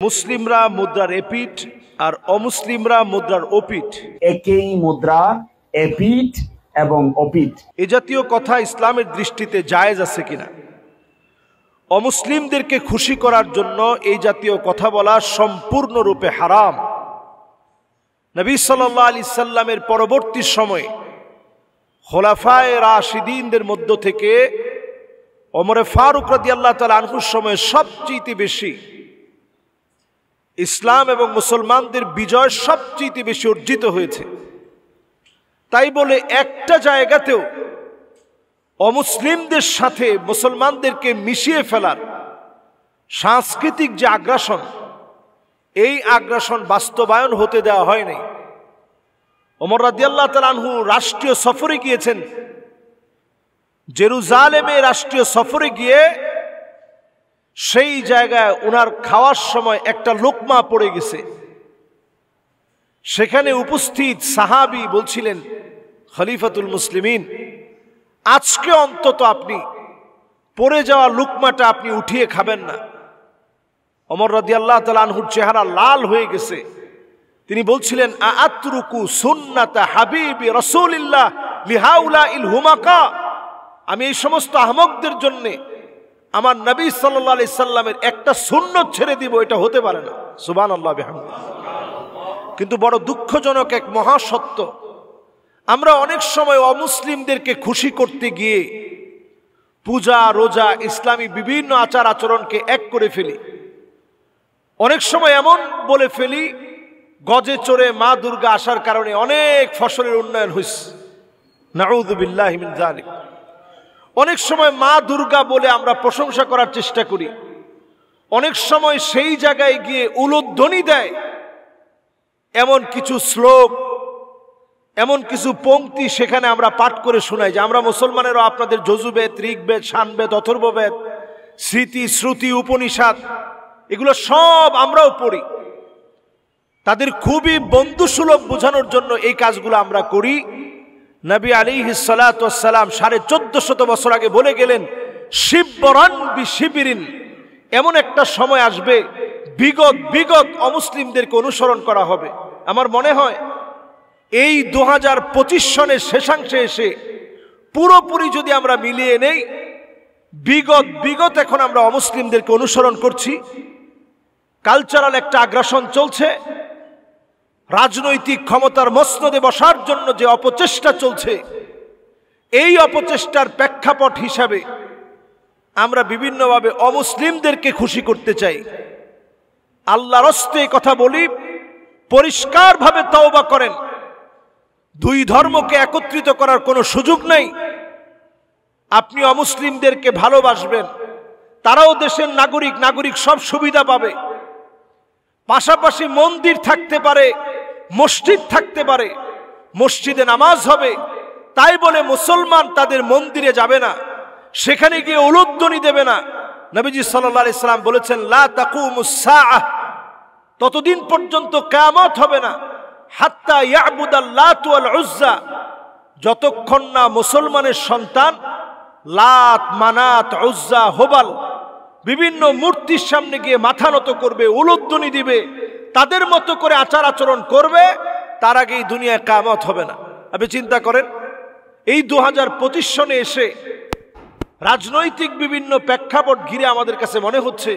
মুসলিমরা মুদ্রার এপিঠ আর অমুসলিমরা মুদ্রার ওপিঠ। একই মুদ্রা এপিঠ এবং ওপিঠ। এ জাতীয় কথা ইসলামের দৃষ্টিতে জায়েজ আছে কিনা? অমুসলিমদেরকে খুশি করার জন্য এই জাতীয় কথা বলা সম্পূর্ণরূপে হারাম। নবী সাল্লাল্লাহু আলাইহি সাল্লামের পরবর্তী সময়ে খোলাফায়ে রাশিদিনদের মধ্য থেকে ওমর ফারুক রাদিয়াল্লাহু তাআলা আনহুর সময়ে সবচেয়ে বেশি ইসলাম এবং মুসলমানদের বিজয় সবচেয়ে বেশি অর্জিত হয়েছে। তাই বলে একটা জায়গাতেও অমুসলিমদের সাথে মুসলমানদেরকে মিশিয়ে ফেলার সাংস্কৃতিক যে আগ্রাসন, এই আগ্রাসন বাস্তবায়ন হতে দেওয়া হয়নি। ওমর রাদিয়াল্লাহু তাআলা আনহু রাষ্ট্রীয় সফরে গিয়েছেন। জেরুজালেমে রাষ্ট্রীয় সফরে গিয়ে সেই জায়গায় ওনার খাওয়ার সময় একটা লোকমা পড়ে গেছে। সেখানে উপস্থিত সাহাবী বলছিলেন, খলিফাতুল মুসলিমিন, আজকে অন্তত আপনি পড়ে যাওয়া লোকমাটা আপনি উঠিয়ে খাবেন না। ওমর রাদিয়াল্লাহু তাআলা আনহুর চেহারা লাল হয়ে গেছে। তিনি বলছিলেন, আতরুকু সুন্নাতা হাবিবি রাসূলিল্লাহ লিহাউলাইল হুমাকা, আমি এই সমস্ত আহমকদের জন্য আমার নবী সাল্লাল্লাহু আলাইহি সাল্লামের একটা সুন্নত ছেড়ে দিব? এটা হতে পারে না। সুবহানাল্লাহ বিহামদিহি। কিন্তু বড় দুঃখজনক এক মহাসত্য, আমরা অনেক সময় অমুসলিমদেরকে খুশি করতে গিয়ে পূজা, রোজা, ইসলামী বিভিন্ন আচার আচরণকে এক করে ফেলি। অনেক সময় এমন বলে ফেলি, গজে চড়ে মা দুর্গা আসার কারণে অনেক ফসলের উন্নয়ন হয়েছে। নাউযু বিল্লাহি মিন যালিক। অনেক সময় মা দুর্গা বলে আমরা প্রশংসা করার চেষ্টা করি। অনেক সময় সেই জায়গায় গিয়ে উলুধ্বনি দেয় এমন কিছু শ্লোক, এমন কিছু পংক্তি সেখানে আমরা পাঠ করে শোনাই যে আমরা মুসলমানেরও আপনাদের যজুবেদ, ঋগ্বেদ, শানবেদ, অথর্ববেদ, স্মৃতি, শ্রুতি, উপনিষদ এগুলো সব আমরাও পড়ি। তাদের খুবই বন্ধুসুলভ বোঝানোর জন্য এই কাজগুলো আমরা করি। নবী আলাইহিস সালাতু ওয়াস সালাম 1450 বছর আগে বলে গেলেন, শিবরান বিশিবিরিন, এমন একটা সময় আসবে বিগত অমুসলিমদেরকে অনুসরণ করা হবে। আমার মনে হয় এই 2025 সনের শেষাংশে এসে পুরোপুরি যদি আমরা মিলিয়ে নেই, বিগত এখন আমরা অমুসলিমদেরকে অনুসরণ করছি। কালচারাল একটা আগ্রাসন চলছে। রাজনৈতিক ক্ষমতার মসনদে বসার জন্য যে অপচেষ্টা চলছে, এই অপচেষ্টার প্রেক্ষাপট হিসাবে আমরা বিভিন্নভাবে অমুসলিমদেরকে খুশি করতে চাই। আল্লাহর হস্তে কথা বলি, পরিষ্কারভাবে তওবা করেন। দুই ধর্মকে একত্রিত করার কোনো সুযোগ নেই। আপনি অমুসলিমদেরকে ভালোবাসবেন, তারাও দেশের নাগরিক সব সুবিধা পাবে। পাশাপাশি মন্দির থাকতে পারে, মসজিদ থাকতে পারে, মসজিদে নামাজ হবে। তাই বলে মুসলমান তাদের মন্দিরে যাবে না, সেখানে গিয়ে উলুধ্বনি দেবে না। নবীজি সাল্লাল্লাহু আলাইহি সাল্লাম বলেছেন, লা তাকুমুস সাআহ, ততদিন পর্যন্ত কিয়ামত হবে না, হাত্তা ইয়াবুদাল লাত ওয়াল উজ্জা, যতক্ষণ না মুসলমানের সন্তান লাত, মানাত, উজ্জা, হুবাল বিভিন্ন মূর্তির সামনে গিয়ে মাথা নত করবে, উলুধ্বনি দিবে, তাদের মতো করে আচার আচরণ করবে, তার আগেই দুনিয়ায় কিয়ামত হবে না। আপনি চিন্তা করেন, এই 2025 সনে এসে রাজনৈতিক বিভিন্ন প্রেক্ষাপট ঘিরে আমাদের কাছে মনে হচ্ছে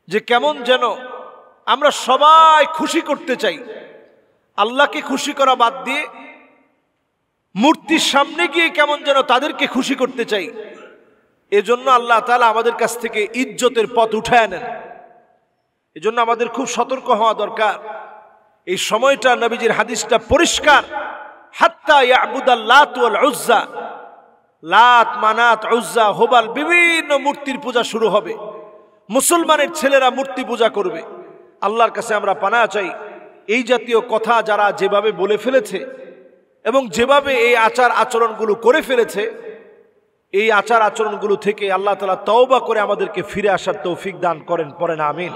যে কেমন যেন আমরা সবাই খুশি করতে চাই। আল্লাহকে খুশি করা বাদ দিয়ে মূর্তির সামনে গিয়ে কেমন যেন তাদেরকে খুশি করতে চাই। এজন্য আল্লাহ তাআলা আমাদের কাছ থেকে ইজ্জতের পথ উঠায় নেন। এজন্য আমাদের খুব সতর্ক হওয়া দরকার। এই সময়টা নবীজির হাদিসটা পরিষ্কার, হাত্তা ইয়াবুদাল লাত ওয়াল উজ্জা, লাত, মানাত, উজ্জা, হুবাল বিভিন্ন মূর্তির পূজা শুরু হবে। মুসলমানের ছেলেরা মূর্তি পূজা করবে। আল্লাহর কাছে আমরা পানাহ চাই, এই জাতীয় কথা যারা যেভাবে বলে ফেলেছে এবং যেভাবে এই আচার আচরণগুলো করে ফেলেছে, এই আচার আচরণগুলো থেকে আল্লাহ তাআলা তওবা করে আমাদেরকে ফিরে আসার তৌফিক দান করেন। পড়েন আমিন।